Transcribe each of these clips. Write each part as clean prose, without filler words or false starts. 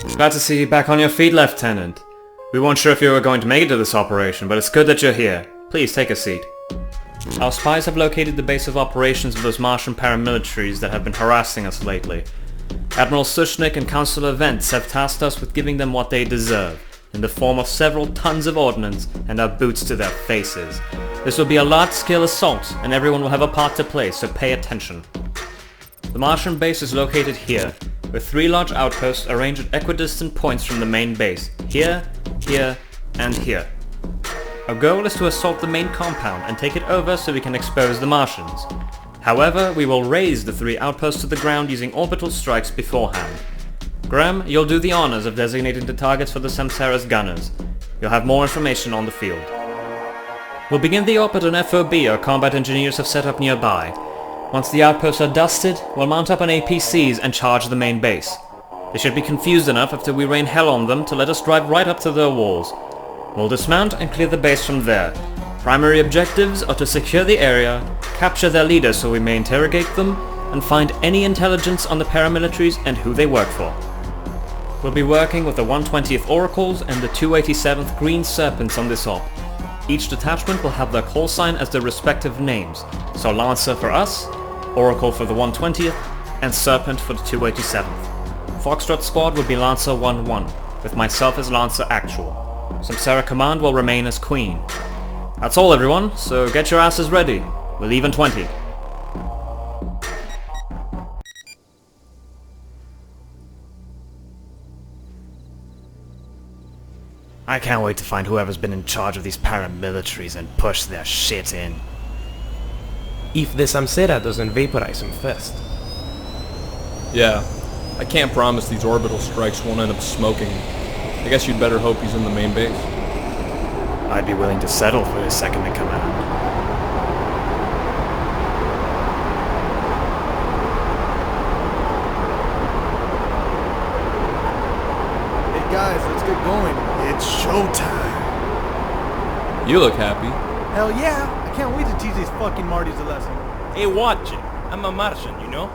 Glad to see you back on your feet, Lieutenant. We weren't sure if you were going to make it to this operation, but it's good that you're here. Please take a seat. Our spies have located the base of operations of those Martian paramilitaries that have been harassing us lately. Admiral Sushnik and Councilor Vents have tasked us with giving them what they deserve, in the form of several tons of ordnance and our boots to their faces. This will be a large-scale assault, and everyone will have a part to play, so pay attention. The Martian base is located here, with 3 large outposts arranged at equidistant points from the main base. Here, here, and here. Our goal is to assault the main compound and take it over so we can expose the Martians. However, we will raise the 3 outposts to the ground using orbital strikes beforehand. Graham, you'll do the honors of designating the targets for the Samsara's gunners. You'll have more information on the field. We'll begin the op at an FOB our combat engineers have set up nearby. Once the outposts are dusted, we'll mount up on APCs and charge the main base. They should be confused enough after we rain hell on them to let us drive right up to their walls. We'll dismount and clear the base from there. Primary objectives are to secure the area, capture their leaders so we may interrogate them, and find any intelligence on the paramilitaries and who they work for. We'll be working with the 120th Oracles and the 287th Green Serpents on this op. Each detachment will have their call sign as their respective names, so Lancer for us, Oracle for the 120th, and Serpent for the 287th. Foxtrot Squad will be Lancer 1-1, with myself as Lancer Actual. Samsara Command will remain as Queen. That's all everyone, so get your asses ready. We'll leave in 20. I can't wait to find whoever's been in charge of these paramilitaries and push their shit in. If the Samsara doesn't vaporize him first. Yeah, I can't promise these orbital strikes won't end up smoking. I guess you'd better hope he's in the main base. I'd be willing to settle for his second in command. Hey guys, let's get going. It's showtime. You look happy. Hell yeah! I can't wait to teach these fucking Martys a lesson. Hey, watch it. I'm a Martian, you know?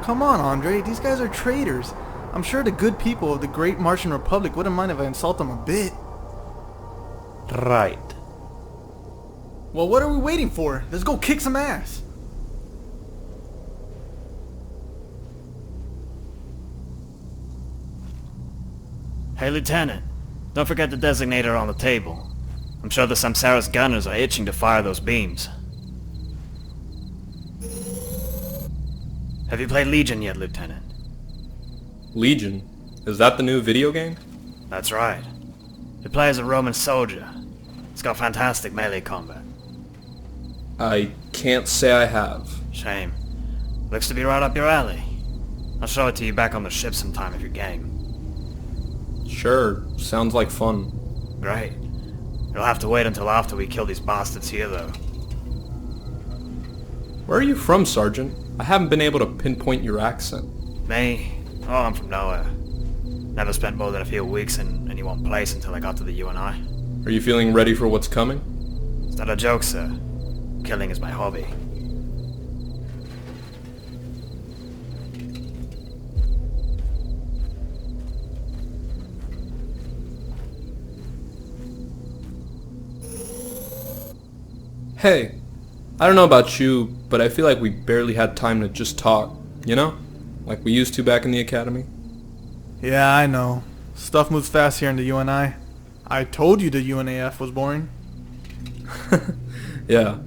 Come on, Andre. These guys are traitors. I'm sure the good people of the great Martian Republic wouldn't mind if I insult them a bit. Right. Well, what are we waiting for? Let's go kick some ass. Hey Lieutenant, don't forget the designator on the table. I'm sure the Samsara's gunners are itching to fire those beams. Have you played Legion yet, Lieutenant? Legion? Is that the new video game? That's right. You play as a Roman soldier. It's got fantastic melee combat. I can't say I have. Shame. Looks to be right up your alley. I'll show it to you back on the ship sometime if you're game. Sure, sounds like fun. Great. You'll have to wait until after we kill these bastards here, though. Where are you from, Sergeant? I haven't been able to pinpoint your accent. Me? Oh, I'm from nowhere. Never spent more than a few weeks in any one place until I got to the UNI. Are you feeling ready for what's coming? It's not a joke, sir. Killing is my hobby. Hey, I don't know about you, but I feel like we barely had time to just talk, you know? Like we used to back in the academy. Yeah, I know. Stuff moves fast here in the UNI. I told you the UNAF was boring. Yeah,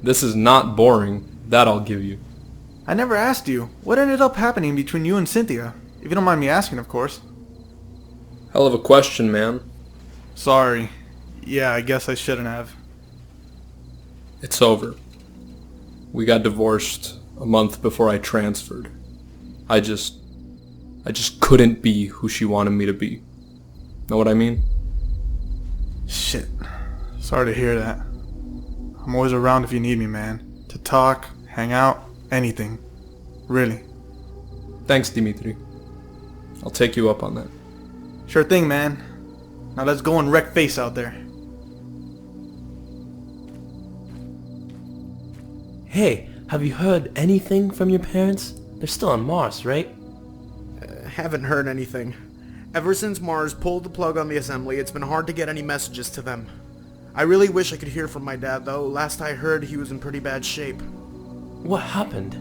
this is not boring, that I'll give you. I never asked you. What ended up happening between you and Cynthia? If you don't mind me asking, of course. Hell of a question, man. Sorry. Yeah, I guess I shouldn't have. It's over. We got divorced a month before I transferred. I just couldn't be who she wanted me to be. Know what I mean? Shit. Sorry to hear that. I'm always around if you need me, man. To talk, hang out, anything. Really. Thanks, Dimitri. I'll take you up on that. Sure thing, man. Now let's go and wreck face out there. Hey, have you heard anything from your parents? They're still on Mars, right? Haven't heard anything. Ever since Mars pulled the plug on the assembly, it's been hard to get any messages to them. I really wish I could hear from my dad, though. Last I heard, he was in pretty bad shape. What happened?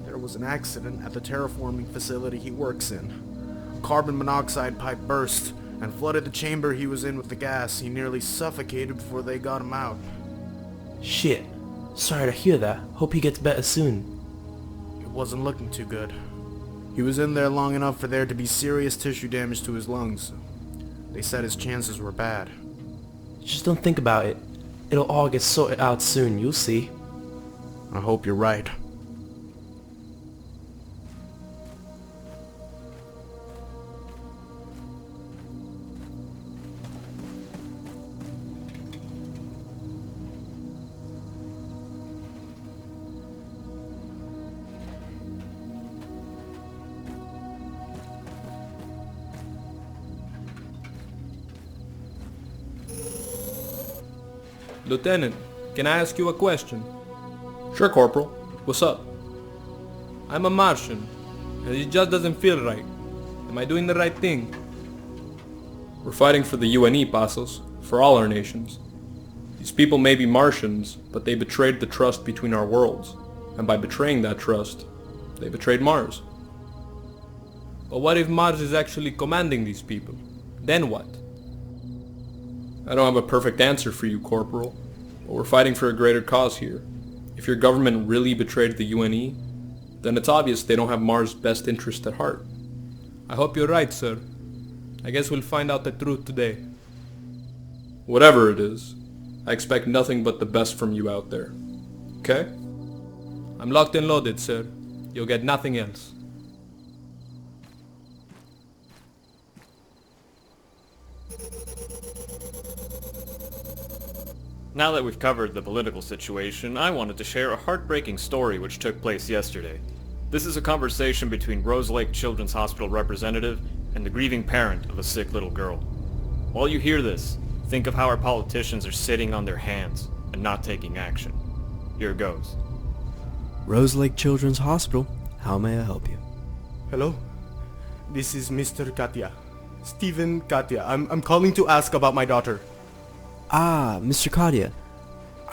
There was an accident at the terraforming facility he works in. A carbon monoxide pipe burst and flooded the chamber he was in with the gas. He nearly suffocated before they got him out. Shit. Sorry to hear that. Hope he gets better soon. It wasn't looking too good. He was in there long enough for there to be serious tissue damage to his lungs. They said his chances were bad. Just don't think about it. It'll all get sorted out soon, you'll see. I hope you're right. Lieutenant, can I ask you a question? Sure, Corporal. What's up? I'm a Martian, and it just doesn't feel right. Am I doing the right thing? We're fighting for the UNE, Pasos, for all our nations. These people may be Martians, but they betrayed the trust between our worlds, and by betraying that trust, they betrayed Mars. But what if Mars is actually commanding these people? Then what? I don't have a perfect answer for you, Corporal, but we're fighting for a greater cause here. If your government really betrayed the UNE, then it's obvious they don't have Mars' best interest at heart. I hope you're right, sir. I guess we'll find out the truth today. Whatever it is, I expect nothing but the best from you out there. Okay? I'm locked and loaded, sir. You'll get nothing else. Now that we've covered the political situation, I wanted to share a heartbreaking story which took place yesterday. This is a conversation between Rose Lake Children's Hospital representative and the grieving parent of a sick little girl. While you hear this, think of how our politicians are sitting on their hands and not taking action. Here goes. Rose Lake Children's Hospital, how may I help you? Hello? This is Mr. Khatia. Stephen Khatia. I'm calling to ask about my daughter. Ah, Mr. Khatia.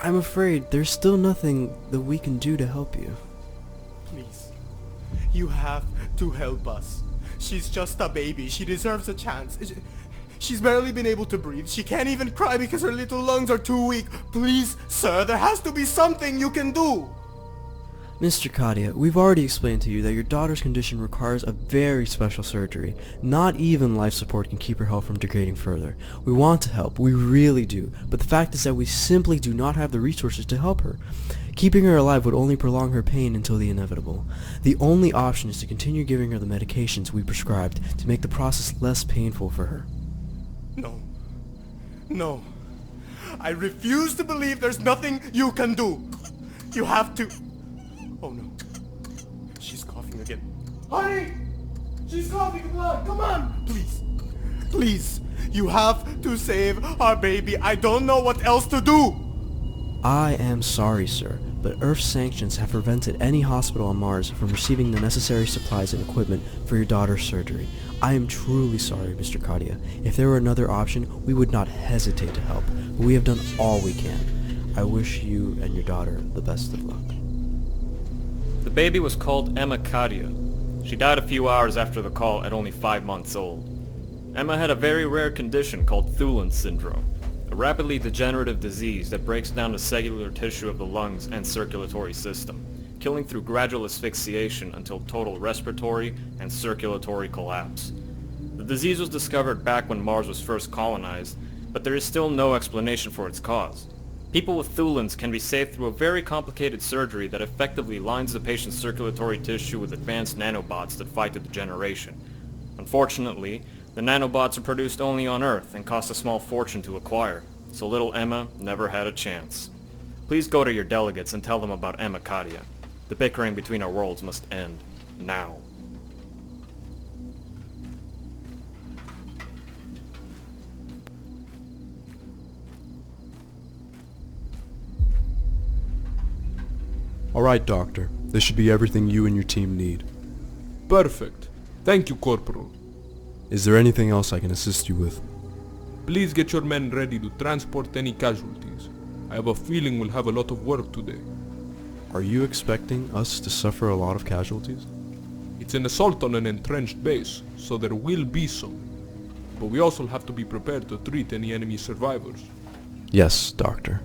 I'm afraid there's still nothing that we can do to help you. Please. You have to help us. She's just a baby. She deserves a chance. She's barely been able to breathe. She can't even cry because her little lungs are too weak. Please, sir, there has to be something you can do. Mr. Khatia, we've already explained to you that your daughter's condition requires a very special surgery. Not even life support can keep her health from degrading further. We want to help, we really do, but the fact is that we simply do not have the resources to help her. Keeping her alive would only prolong her pain until the inevitable. The only option is to continue giving her the medications we prescribed to make the process less painful for her. No. No. I refuse to believe there's nothing you can do. You have to... Oh no. She's coughing again. Honey! She's coughing blood! Come on! Please. Please. You have to save our baby. I don't know what else to do! I am sorry, sir, but Earth's sanctions have prevented any hospital on Mars from receiving the necessary supplies and equipment for your daughter's surgery. I am truly sorry, Mr. Khatia. If there were another option, we would not hesitate to help, but we have done all we can. I wish you and your daughter the best of luck. The baby was called Emma Khatia. She died a few hours after the call at only 5 months old. Emma had a very rare condition called Thulin syndrome, a rapidly degenerative disease that breaks down the cellular tissue of the lungs and circulatory system, killing through gradual asphyxiation until total respiratory and circulatory collapse. The disease was discovered back when Mars was first colonized, but there is still no explanation for its cause. People with Thulins can be saved through a very complicated surgery that effectively lines the patient's circulatory tissue with advanced nanobots that fight the degeneration. Unfortunately, the nanobots are produced only on Earth and cost a small fortune to acquire, so little Emma never had a chance. Please go to your delegates and tell them about Emma Khatia. The bickering between our worlds must end. Now. Alright, Doctor. This should be everything you and your team need. Perfect. Thank you, Corporal. Is there anything else I can assist you with? Please get your men ready to transport any casualties. I have a feeling we'll have a lot of work today. Are you expecting us to suffer a lot of casualties? It's an assault on an entrenched base, so there will be some. But we also have to be prepared to treat any enemy survivors. Yes, Doctor.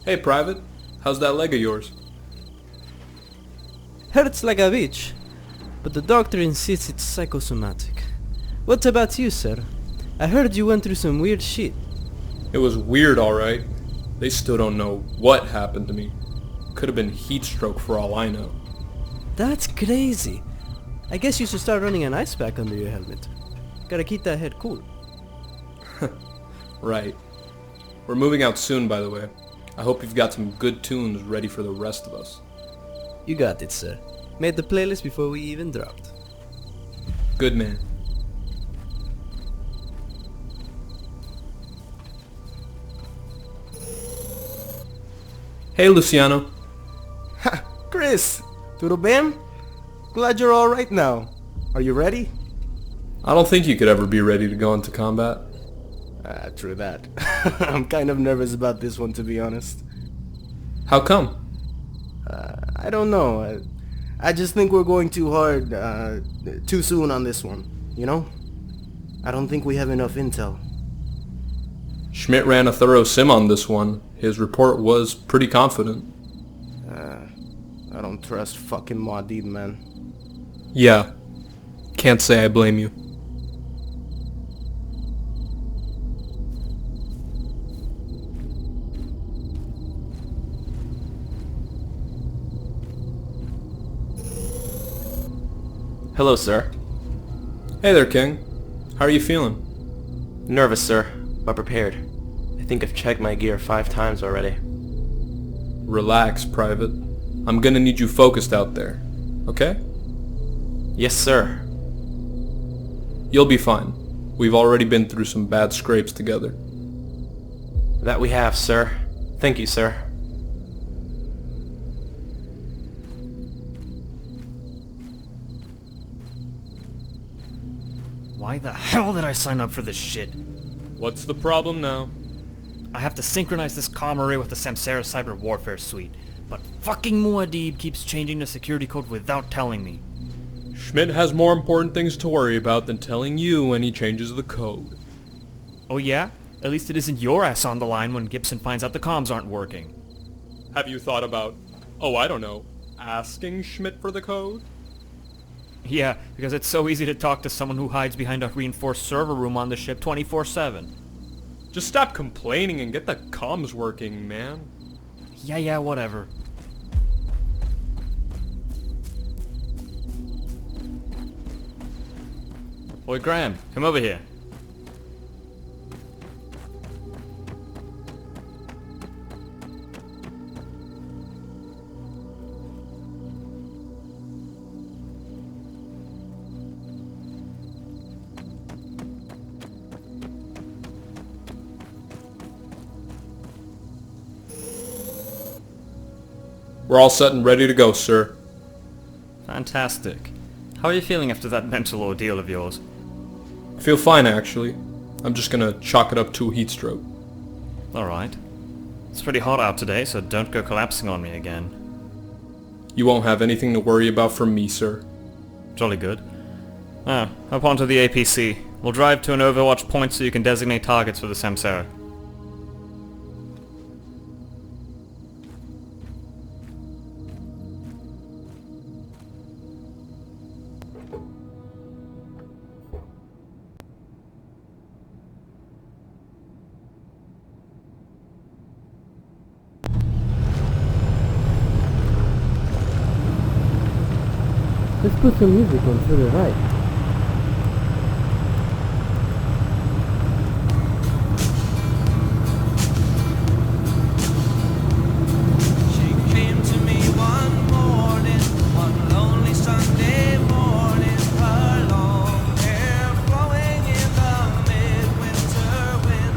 Hey, Private. How's that leg of yours? Hurts like a bitch, but the doctor insists it's psychosomatic. What about you, sir? I heard you went through some weird shit. It was weird, alright. They still don't know what happened to me. Could have been heat stroke for all I know. That's crazy. I guess you should start running an ice pack under your helmet. Gotta keep that head cool. Right. We're moving out soon, by the way. I hope you've got some good tunes ready for the rest of us. You got it, sir. Made the playlist before we even dropped. Good man. Hey, Luciano. Ha! Chris! Tudo bem? Glad you're alright now. Are you ready? I don't think you could ever be ready to go into combat. True that. I'm kind of nervous about this one, to be honest. How come? I don't know. I just think we're going too hard, too soon on this one, you know? I don't think we have enough intel. Schmidt ran a thorough sim on this one. His report was pretty confident. I don't trust fucking Maudid, man. Yeah. Can't say I blame you. Hello, sir. Hey there, King. How are you feeling? Nervous, sir, but prepared. I think I've checked my gear 5 times already. Relax, Private. I'm gonna need you focused out there. Okay? Yes, sir. You'll be fine. We've already been through some bad scrapes together. That we have, sir. Thank you, sir. Why the hell did I sign up for this shit? What's the problem now? I have to synchronize this comm array with the Samsara cyber warfare suite, but fucking Muad'Dib keeps changing the security code without telling me. Schmidt has more important things to worry about than telling you when he changes the code. Oh yeah? At least it isn't your ass on the line when Gibson finds out the comms aren't working. Have you thought about, oh I don't know, asking Schmidt for the code? Yeah, because it's so easy to talk to someone who hides behind a reinforced server room on the ship 24/7. Just stop complaining and get the comms working, man. Yeah, whatever. Boy, Graham, come over here. We're all set and ready to go, sir. Fantastic. How are you feeling after that mental ordeal of yours? I feel fine, actually. I'm just gonna chalk it up to a heat stroke. Alright. It's pretty hot out today, so don't go collapsing on me again. You won't have anything to worry about from me, sir. Jolly good. Now, up onto the APC. We'll drive to an overwatch point so you can designate targets for the Samsara. Let's put some music on to the right. She came to me one morning, one lonely Sunday morning, her long hair flowing in the midwinter wind.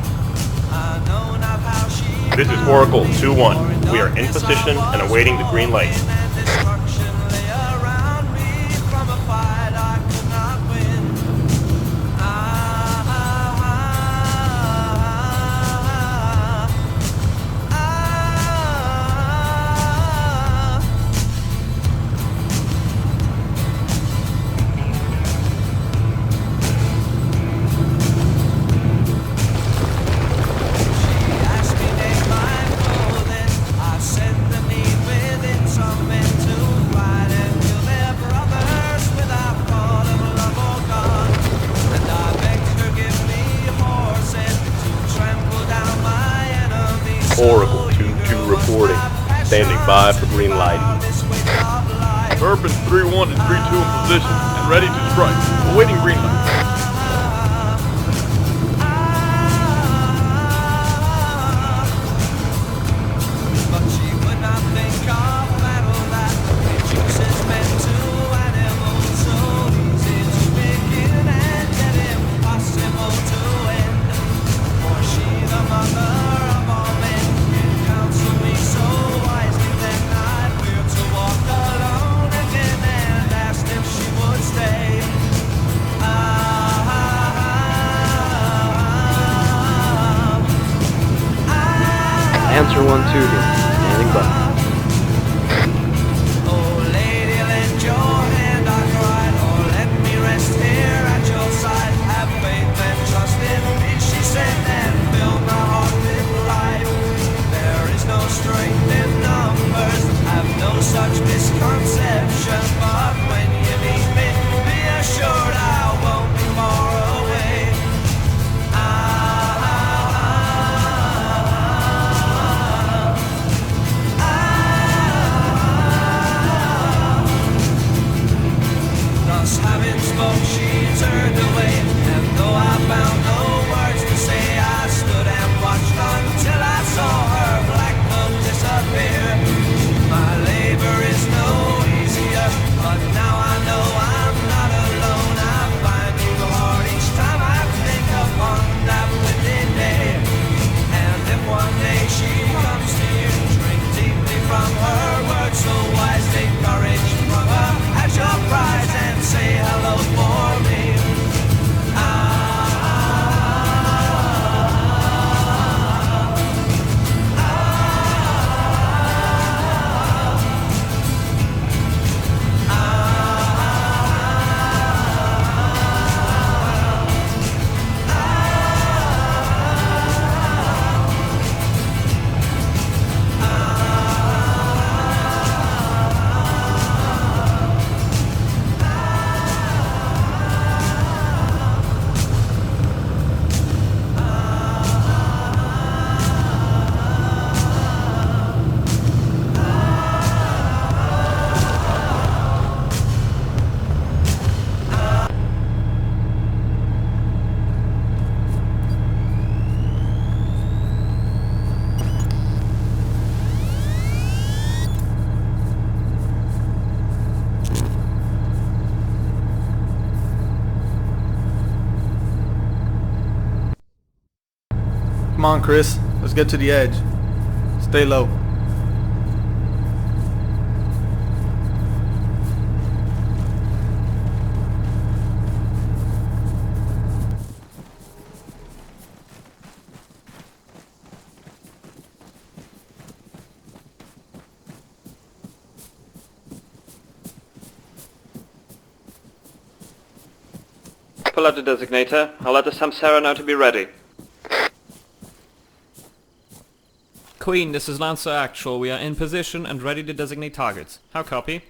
I know not how she. This is Oracle 2-1. We are in position and awaiting the green light. Oracle 2-2 reporting. Standing by for green light. Urban 3-1 and 3-2 in position and ready to strike. Awaiting green light. Answer 1-2 here. Standing by. Oh lady, lend your hand, I cried. Oh, let me rest here at your side. Have faith and trust in me, she said, and fill my heart with life. There is no strength in numbers, have no such misconception. But when you meet me, be assured I won't be far away. Having spoke, she turned away, and though I found no words to say, I stood and watched until I saw her black cloak disappear. My labor is no easier, on, Chris. Let's get to the edge. Stay low. Pull out the designator. I'll let the Samsara know to be ready. Queen, this is Lancer Actual. We are in position and ready to designate targets. How copy?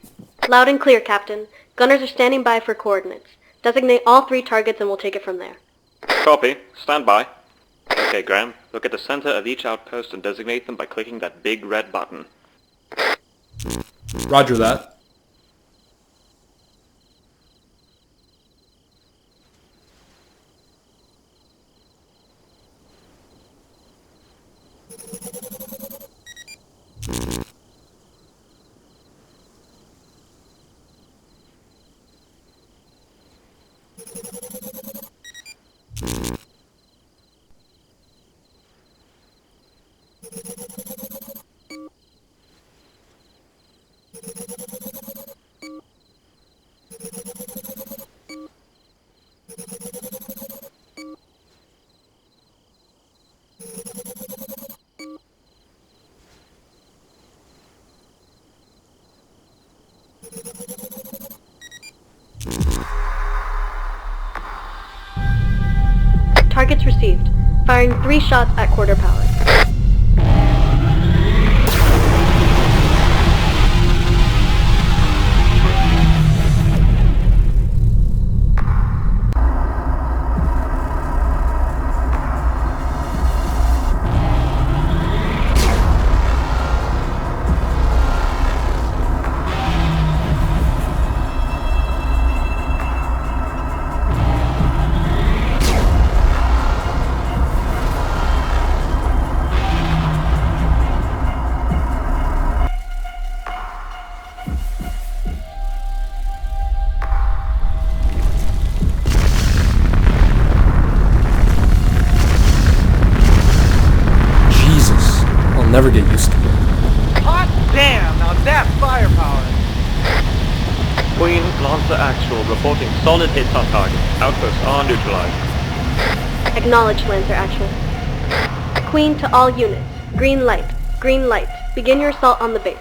Loud and clear, Captain. Gunners are standing by for coordinates. Designate all 3 targets and we'll take it from there. Copy. Stand by. Okay, Graham. Look at the center of each outpost and designate them by clicking that big red button. Roger that. Targets received. Firing 3 shots at quarter power. Never get used to it. Hot damn! Now that's firepower! Queen, Lancer Actual, reporting solid hits on target. Outposts are neutralized. Acknowledged, Lancer Actual. Queen to all units. Green light. Green light. Begin your assault on the base.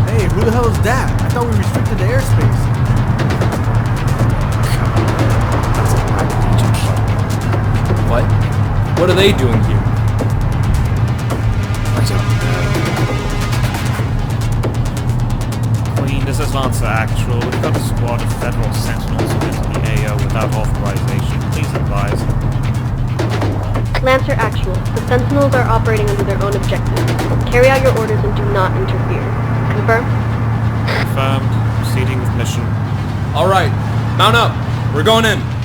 Hey, who the hell is that? I thought we restricted the airspace. What? What are they doing here? Queen, this is Lancer Actual. We've got a squad of federal sentinels within the AO without authorization. Please advise. Lancer Actual. The sentinels are operating under their own objectives. Carry out your orders and do not interfere. Confirmed? Confirmed. Proceeding with mission. Alright, mount up. We're going in.